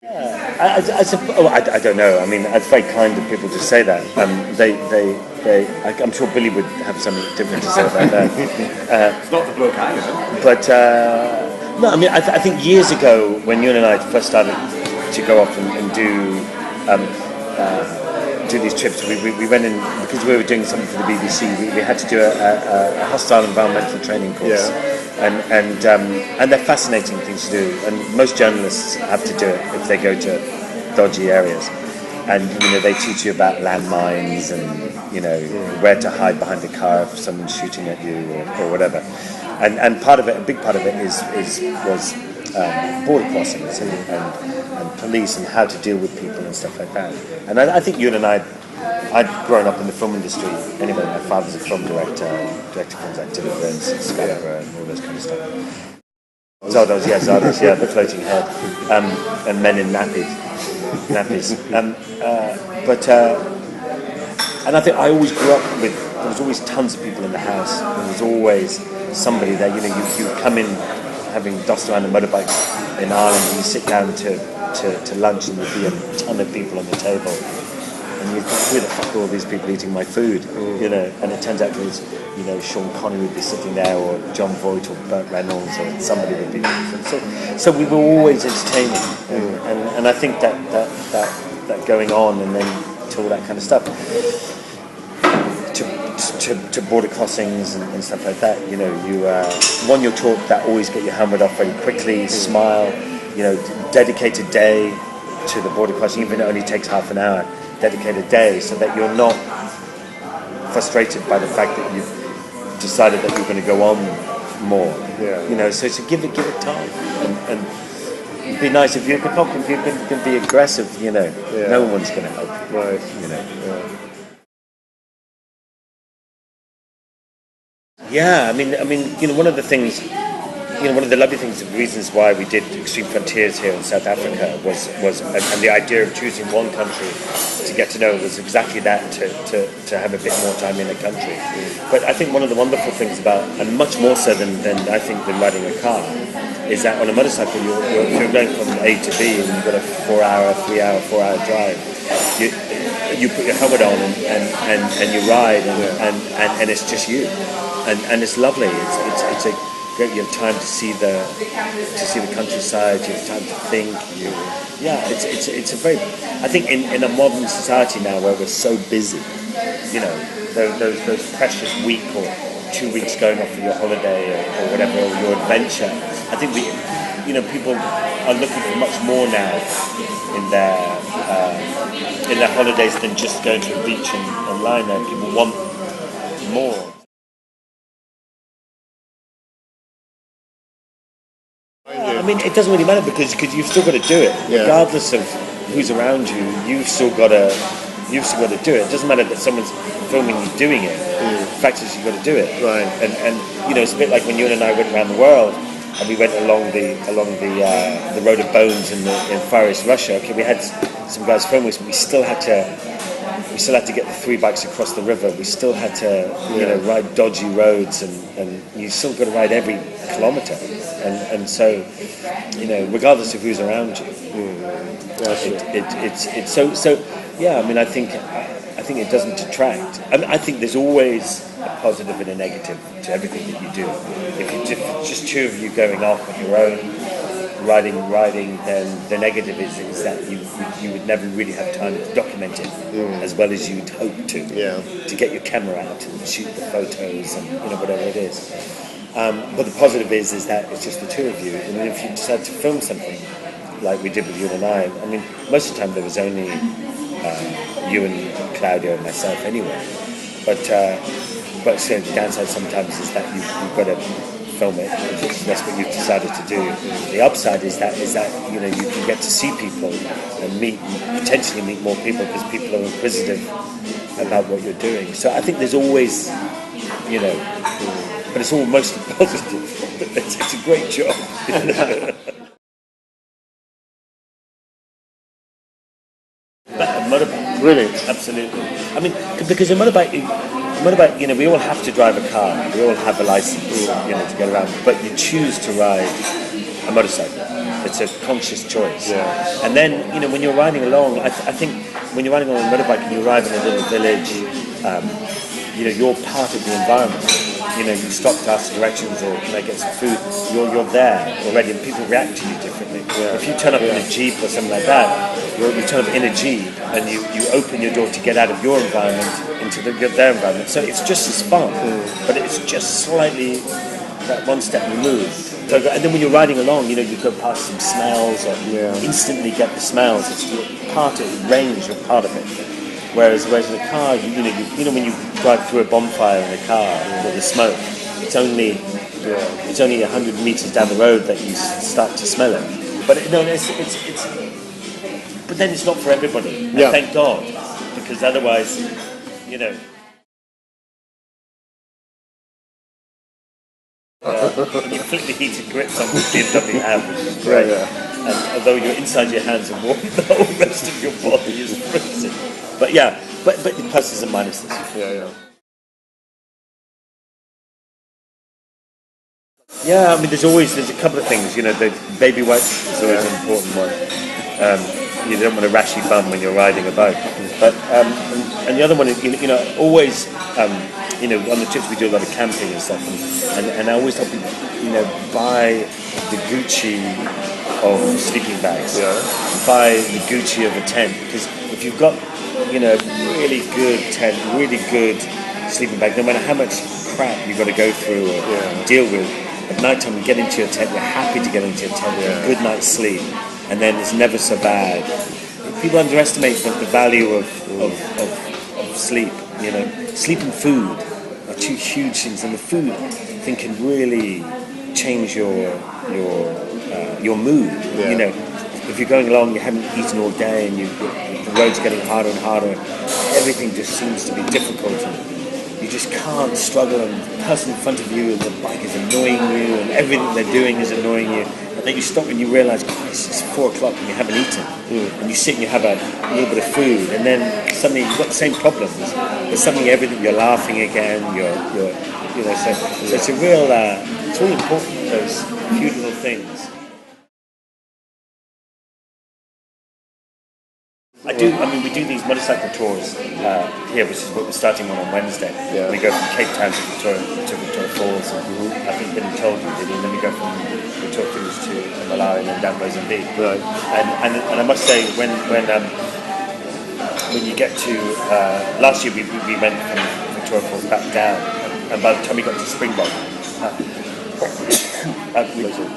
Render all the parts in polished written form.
I don't know. I mean, it's very kind of people to say that. I'm sure Billy would have something different to say about that. It's not the bloke I know. But no, I mean, I think years ago when you and I first started to go off and do these trips, we went in because we were doing something for the BBC. We had to do a hostile environmental training course. Yeah. And they're fascinating things to do, and most journalists have to do it if they go to dodgy areas. And they teach you about landmines and where to hide behind a car if someone's shooting at you or whatever. And part of it, a big part of it was border crossings and police and how to deal with people and stuff like that. And I think you and I'd grown up in the film industry anyway. My father's a film director, directed films like Deliverance and Scarborough and all those kind of stuff. Zardos, the floating head, and men in nappies. And I think I always grew up with, there was always tons of people in the house. There was always somebody there. You come in having dossed around a motorbike in Ireland, and you sit down to lunch, and there'd be a ton of people on the table. And you think, who the fuck are all these people eating my food? And it turns out it was, Sean Connery would be sitting there, or John Voight, or Burt Reynolds, or somebody would be. So we were always entertaining, and I think that going on, and then to all that kind of stuff, to border crossings and stuff like that. You're taught that always get your helmet off very quickly, smile. Dedicated day to the border crossing, even if it only takes half an hour. Dedicated day, so that you're not frustrated by the fact that you've decided that you're going to go on more. So give it time, and it'd be nice if you can be aggressive. No one's going to help you. Right. Yeah, I mean, one of the things, one of the lovely things, the reasons why we did Extreme Frontiers here in South Africa was and the idea of choosing one country to get to know was exactly that, to have a bit more time in a country. But I think one of the wonderful things about, and much more so than I think than riding a car, is that on a motorcycle you're going from A to B, and you've got a 4-hour drive. You put your helmet on and you ride, and it's just you, and it's lovely. It's a great. You have time to see the countryside. You have time to think. It's a very. I think in a modern society now where we're so busy, those precious week or 2 weeks going off for your holiday or whatever, or your adventure. I think people are looking for much more now in their holidays than just going to a beach and lying there. People want more. I mean, it doesn't really matter because you've still got to do it, regardless of who's around you. You've still got to do it. It doesn't matter that someone's filming you doing it. The fact is, you've got to do it. Right. And it's a bit like when you and I went around the world, and we went along the road of bones in Far East Russia. Okay, we had some guys filming us, but we still had to get the 3 bikes across the river. We still had to ride dodgy roads, and you still got to ride every kilometre. And so, regardless of who's around you, it's so. Yeah, I mean, I think it doesn't detract. I mean, I think there's always a positive and a negative to everything that you do. If it's just two of you going off on your own, riding, then the negative is that you would never really have time to document it as well as you'd hope to get your camera out and shoot the photos and whatever it is. But the positive is that it's just the two of you. And if you decide to film something like we did with you and I mean, most of the time there was only you and Claudio and myself anyway. But so the downside sometimes is that you've got to film it. That's what you've decided to do. The upside is that you can get to see people and potentially meet more people because people are inquisitive about what you're doing. So I think there's always, but it's all mostly positive. It's a great job. Motorbike. Really? Absolutely. I mean, because a motorbike, we all have to drive a car. We all have a license, to get around. But you choose to ride a motorcycle. it's a conscious choice. Yeah. And then, you know, when you're riding along, I think when you're riding on a motorbike and you arrive in a little village, you know, you're part of the environment. You know, you stop to ask directions or can I get some food, you're there already, and people react to you differently. Yeah. If you turn up in a Jeep or something like that, you turn up in a Jeep and you open your door to get out of your environment into their environment. So it's just as fun, but it's just slightly that one step removed. So, and then when you're riding along, you know, you go past some smells or instantly get the smells. It's part of the range, you're part of it. Whereas in a car, you know when you drive through a bonfire in a car with the smoke, it's only 100 meters down the road that you start to smell it. But but then it's not for everybody. And thank God, because otherwise, you know. When you flick the heated grips on the BMW have, which is great. And although you're inside your hands are warm, the whole rest of your body is freezing. But but the pluses and minuses. Yeah, I mean, there's a couple of things. You know, the baby wipes is always an important one. You don't want a rashy bum when you're riding a bike. But and the other one is, you know, always, you know, on the trips we do a lot of camping and stuff, and I always tell people, you know, buy the Gucci of sleeping bags, buy the Gucci of a tent, because if you've got, you know, really good tent, really good sleeping bag, no matter how much crap you've got to go through or deal with, at night time you get into your tent, you're happy to get into your tent, a good night's sleep, and then it's never so bad. People underestimate the value of sleep. You know, sleep and food are two huge things, and the food I think can really change your mood. You know, if you're going along, you haven't eaten all day, and the road's getting harder and harder, everything just seems to be difficult, and you just can't struggle, and the person in front of you and the bike is annoying you, and everything they're doing is annoying you. And then you stop and you realise, Christ, it's 4 o'clock and you haven't eaten. And you sit and you have a little bit of food, and then suddenly you've got the same problems. But suddenly everything, you're laughing again, you know, so it's a real, it's really important, those few little things. I mean, we do these motorcycle tours here, which is what we're starting on Wednesday. We go from Cape Town to Victoria Falls, and I think Billy told you, did he? And then we go from Victoria Falls to Malawi and then down Mozambique. Right. And I must say, when you get to, last year we went from Victoria Falls back down, and by the time we got to Springbok,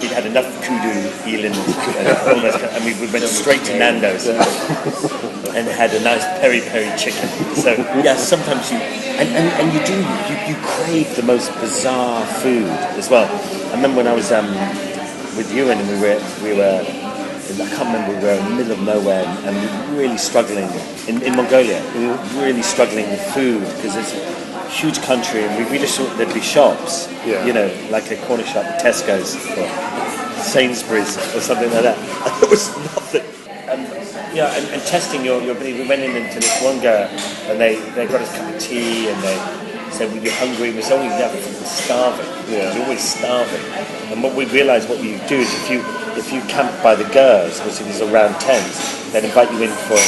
we'd had enough kudu, eland, and we went straight to Nando's and had a nice peri-peri chicken. So yeah, sometimes you crave the most bizarre food as well. I remember when I was with you, and we were I can't remember, we were in the middle of nowhere and we were really struggling in Mongolia. We were really struggling with food because it's a huge country, and we really thought there'd be shops, you know, like a corner shop, Tesco's or Sainsbury's or something like that. And there was nothing. And testing your ability. We went into this one girl, and they got us a cup of tea, and they said, "Well, you're hungry." It was only that we were starving. You're always starving. And what we realised, what you do is if you camp by the girls, which is around tents, they'd invite you in for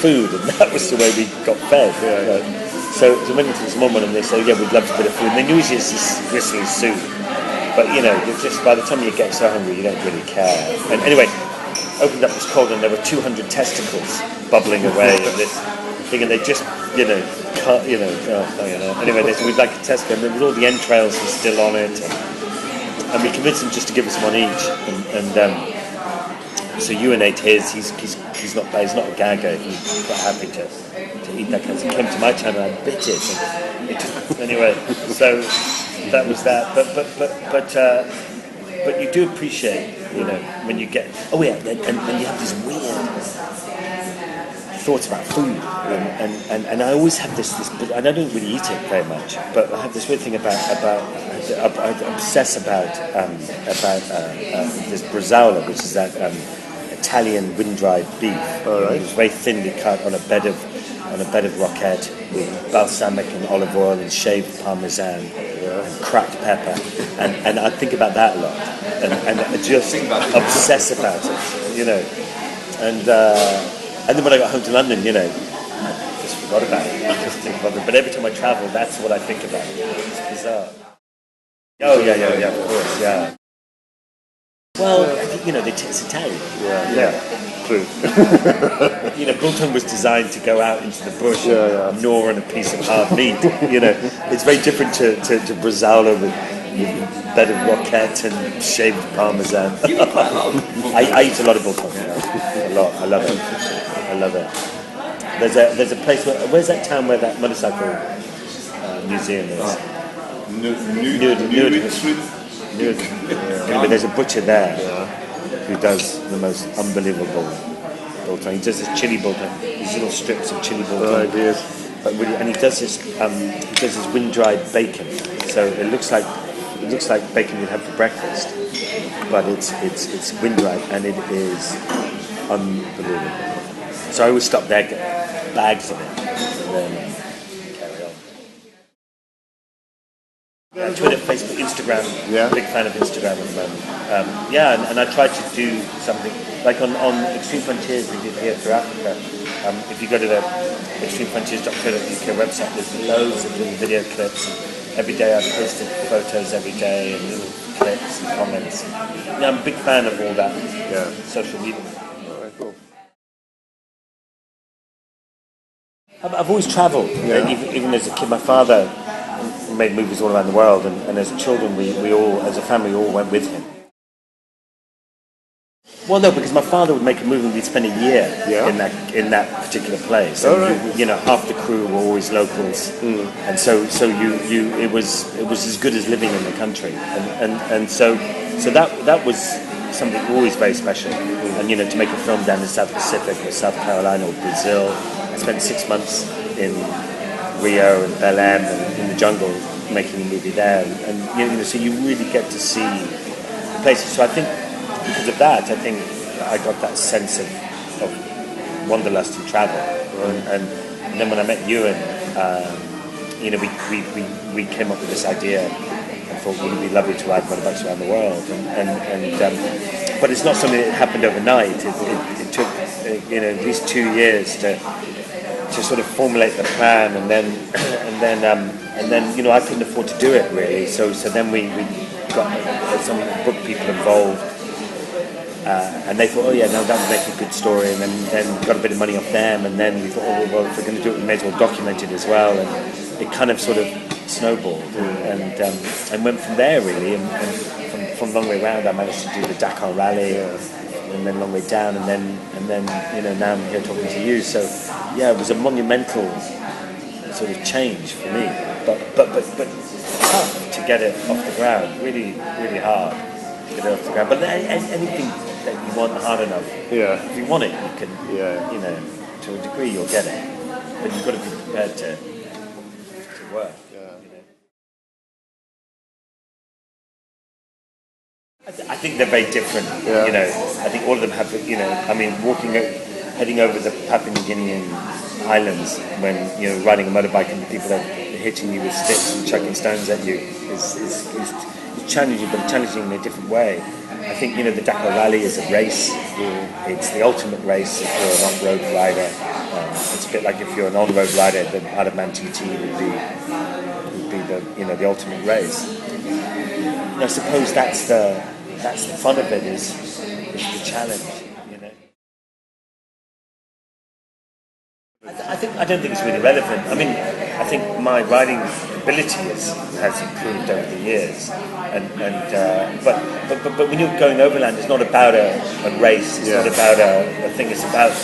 food, and that was the way we got fed. So we went into this one, and they said, "Yeah, we'd love a bit of food." And they knew it's just this grisly soup, but you know, just by the time you get so hungry, you don't really care. And anyway, opened up this cold, and there were 200 testicles bubbling away in this thing, and they just, anyway, they said, "We'd like a testicle," and with all the entrails were still on it, and we convinced them just to give us one each, and so Ewan ate his. He's not a gagger. He's quite happy to eat that kind of thing. He came to my town and I bit it. Anyway, so that was that. But you do appreciate, you know, when you get and you have these weird thoughts about food, and I always have this, and I don't really eat it very much, but I have this weird thing about I obsess about this bresaola, which is that Italian wind-dried beef. It's very thinly cut on a bed of roquette with balsamic and olive oil and shaved parmesan, and cracked pepper, and I think about that a lot, and I just obsess about it, you know. And then when I got home to London, you know, I just forgot about it. I just didn't bother. But every time I travel, that's what I think about. It's bizarre. Oh yeah, of course, yeah. Well, you know, it's Italian. Yeah. True. You know, biltong was designed to go out into the bush and gnaw on a piece of hard meat. You know, it's very different to Brazzala with bed of roquette and shaved parmesan. I eat a lot of biltong. A lot. I love it. There's a place where's that town where that motorcycle museum is? But there's a butcher there who does the most unbelievable biltong. He does this chili biltong, these little strips of chili biltong. But really, and he does this wind-dried bacon. So it looks like bacon you'd have for breakfast, but it's wind-dried and it is unbelievable. So I always stop there, get bags of it, and then carry on. Twitter, Facebook, Instagram. Big fan of Instagram at the moment. And I try to do something like on Extreme Frontiers we did here through Africa. If you go to the extremefrontiers.co.uk website, there's loads of little video clips. And every day I posted photos every day and little clips and comments. Yeah, I'm a big fan of all that. Social media. Cool. I've always travelled, even as a kid. My father made movies all around the world, and as children, we all, as a family, all went with him. Well, no, because my father would make a movie and we'd spend a year in that particular place. And you know, half the crew were always locals, and so it was as good as living in the country, and so that was something always very special. And you know, to make a film down in the South Pacific or South Carolina or Brazil, I spent 6 months in Rio and Belém and in the jungle making a movie there, and you know, so you really get to see the places. So I think because of that, I think I got that sense of wanderlust and travel. And then when I met Ewan, you know, we came up with this idea. I thought, wouldn't it be lovely to ride motorbikes around the world? But it's not something that happened overnight. It took you know, at least 2 years to sort of formulate the plan, and then you know, I couldn't afford to do it really. So then we got some book people involved, and they thought, oh yeah, no, that would make a good story, and then got a bit of money off them, and then we thought, oh well, if we're going to do it, we may as well document it as well, and it kind of sort of snowballed, and went from there really, and from long way round, I managed to do the Dakar Rally. And then long way down, and then you know, now I'm here talking to you. So yeah, it was a monumental sort of change for me, but tough to get it off the ground. Really hard to get it off the ground. But anything that you want hard enough, if you want it, you can. You know, to a degree you'll get it, but you've got to be prepared to work. I think they're very different. You know, I think all of them have. You know, I mean, heading over the Papua New Guinean islands when you know, riding a motorbike and people are hitting you with sticks and chucking stones at you is challenging, but challenging in a different way. I think, you know, the Dakar Rally is a race. It's the ultimate race if you're an on-road rider. It's a bit like if you're an on-road rider, the Ironman TT would be the, you know, the ultimate race. And I suppose that's the fun of it, is the challenge, you know. I don't think it's really relevant. I mean, I think my riding ability has improved over the years, but when you're going overland, it's not about a race. It's not about a thing. It's about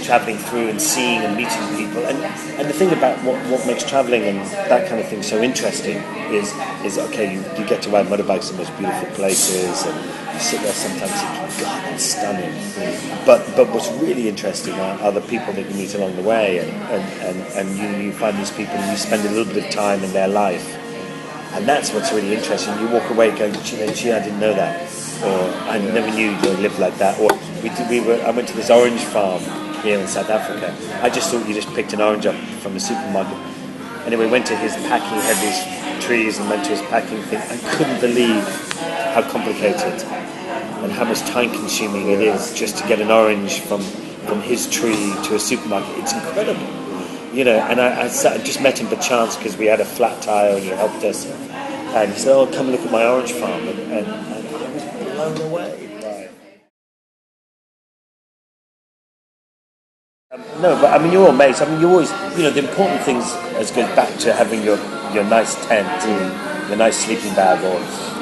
travelling through and seeing and meeting people. And the thing about what makes travelling and that kind of thing so interesting is okay, you get to ride motorbikes in the most beautiful places, and you sit there sometimes thinking, God, that's stunning. But what's really interesting are the people that you meet along the way, and you find these people and you spend a little bit of time in their life. And that's what's really interesting. You walk away going, gee, I didn't know that, or I never knew you lived like that. Or I went to this orange farm here in South Africa. I just thought you just picked an orange up from the supermarket. Anyway, went to his pack. He had these trees and went to his packing thing. I couldn't believe how complicated and how much time consuming it is just to get an orange from his tree to a supermarket. It's incredible, and I just met him by chance because we had a flat tire and he helped us, and he said, "Oh, come look at my orange farm," and I was blown away. No, but I mean, you're all mates. I mean, you always, the important things as goes back to having your nice tent and your nice sleeping bag,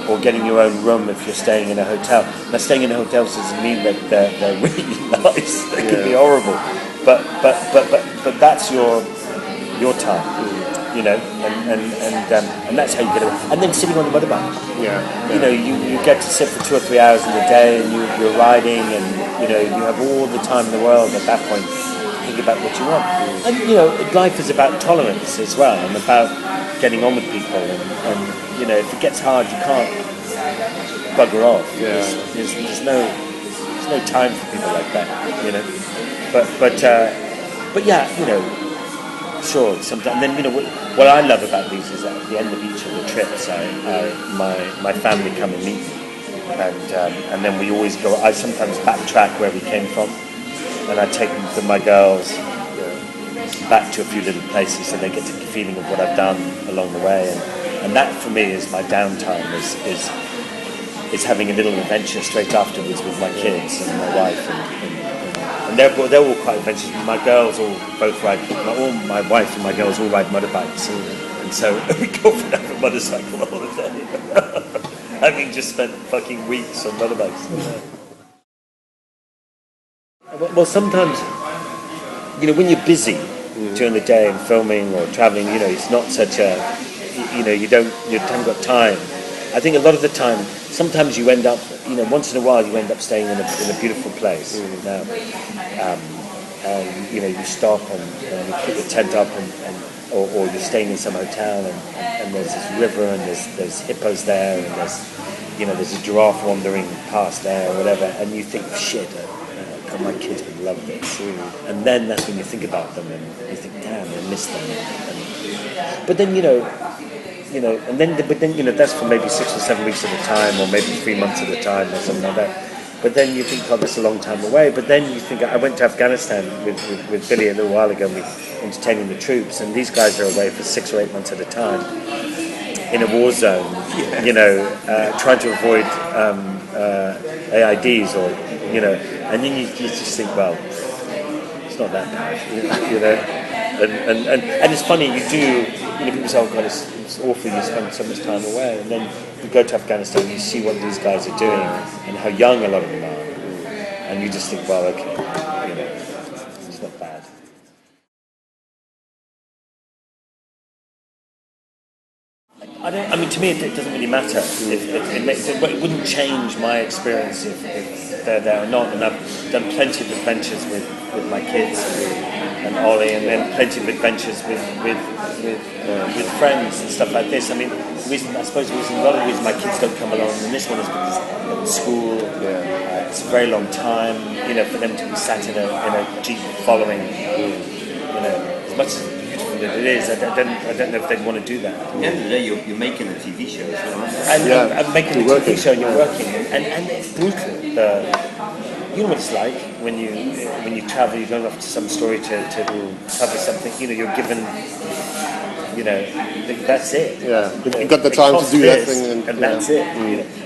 or getting your own room if you're staying in a hotel. Now, staying in a hotel doesn't mean that they're really nice. They can be horrible, but that's your time, and that's how you get away. And then sitting on the motorbike, you get to sit for 2 or 3 hours in the day, and you're riding, and you have all the time in the world at that point. Think about what you want, and life is about tolerance as well, and about getting on with people, and if it gets hard, you can't bugger off. There's no time for people like that, but yeah, sure. Sometimes, and then what I love about these is that at the end of each of the trips, my family come and meet me, and then we always go. I sometimes backtrack where we came from. And I take them to my girls back to a few little places so they get the feeling of what I've done along the way. And that for me is my downtime, is having a little adventure straight afterwards with my kids and my wife. And they're all quite adventurous. My girls both ride, my wife and my girls all ride motorbikes. And so we go for a motorcycle all the day. Having just spent fucking weeks on motorbikes. Well, sometimes, when you're busy during the day and filming or traveling, it's not such a, you haven't got time. I think a lot of the time, sometimes you end up, once in a while you end up staying in a beautiful place. Now, and you stop and you put the tent up or you're staying in some hotel and there's this river and there's hippos there and there's a giraffe wandering past there or whatever, and you think, shit. My kids would love this, and then that's when you think about them and you think, damn, I miss them. But then that's for maybe 6 or 7 weeks at a time, or maybe 3 months at a time, or something like that. But then you think, oh, that's a long time away. But then you think, I went to Afghanistan with Billy a little while ago, and we entertaining the troops, and these guys are away for 6 or 8 months at a time in a war zone, trying to avoid AIDs or. And then you just think, well, it's not that bad, and it's funny, you do, people say, oh God, it's awful, you spend so much time away, and then you go to Afghanistan and you see what these guys are doing and how young a lot of them are, and you just think, well, okay, it's not bad. To me, it doesn't really matter. It wouldn't change my experience if they're there or not. And I've done plenty of adventures with my kids and Ollie, and then plenty of adventures with friends and stuff like this. I mean, a lot of the reason my kids don't come along, and this one is because they're in school. It's a very long time, for them to be sat in a Jeep following, as much as that it is. I don't know if they'd want to do that. At the end of the day, you're making a TV show. I'm making a TV show and you're working, and it's brutal. You know what it's like when you travel. You're going off to some story to cover something. You're given. That's it. Yeah, you've got the time to do that thing, and that's it.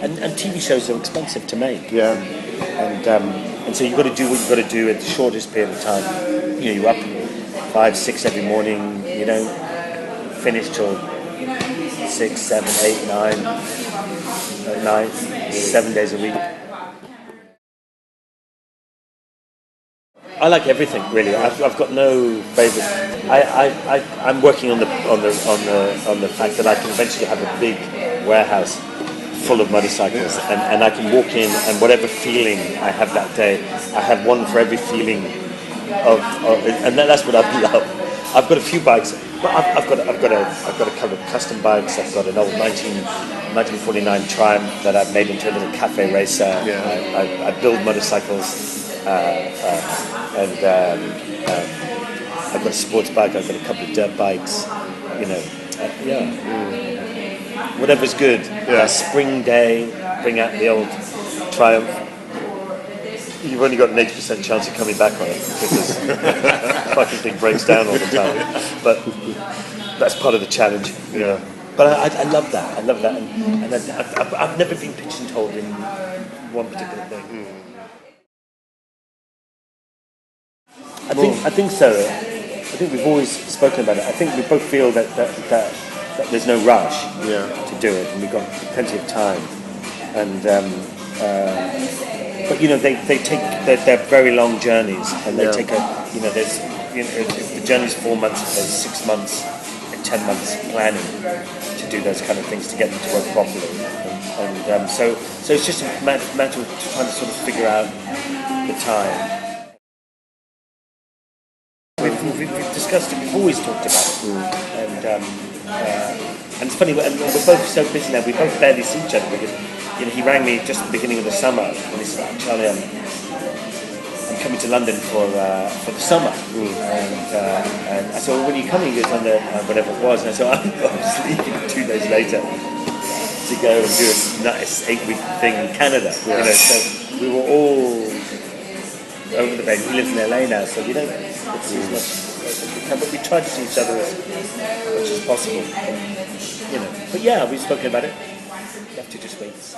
And TV shows are expensive to make. Yeah, and so you've got to do what you've got to do at the shortest period of time. You're up 5, 6 every morning. You don't finish till 6, 7, 8, 9 at night, 7 days a week. I like everything really. I've got no favourite. I'm working on the fact that I can eventually have a big warehouse full of motorcycles, and I can walk in, and whatever feeling I have that day, I have one for every feeling and that's what I love. I've got a few bikes. Well, I've got a couple of custom bikes. I've got an old 1949 Triumph that I've made into a little cafe racer. I build motorcycles, and I've got a sports bike. I've got a couple of dirt bikes. whatever's good. That spring day, bring out the old Triumph. You've only got an 80% chance of coming back on it because the fucking thing breaks down all the time. But that's part of the challenge, you know. But I love that. I love that, and I've never been pigeonholed in one particular thing. I think so. I think we've always spoken about it. I think we both feel that there's no rush to do it, and we've got plenty of time. And but you know, they take their very long journeys, and they take if the journey's 4 months, there's 6 months and 10 months planning to do those kind of things to get them to work properly. And so it's just a matter of trying to sort of figure out the time. We've discussed it. We've always talked about it, and it's funny. And we're both so busy now. We both barely see each other because he rang me just at the beginning of the summer and he said, "Charlie, I'm coming to London for the summer." And I said, "Well, when are you coming?" He goes, "On whatever it was." And I said, "I'm leaving 2 days later to go and do a nice 8-week thing in Canada." So we were all over the place. He lives in LA now, so we don't see as much as we can, but we try to see each other as much as possible. But yeah, we've spoken about it. You have to just wait and see.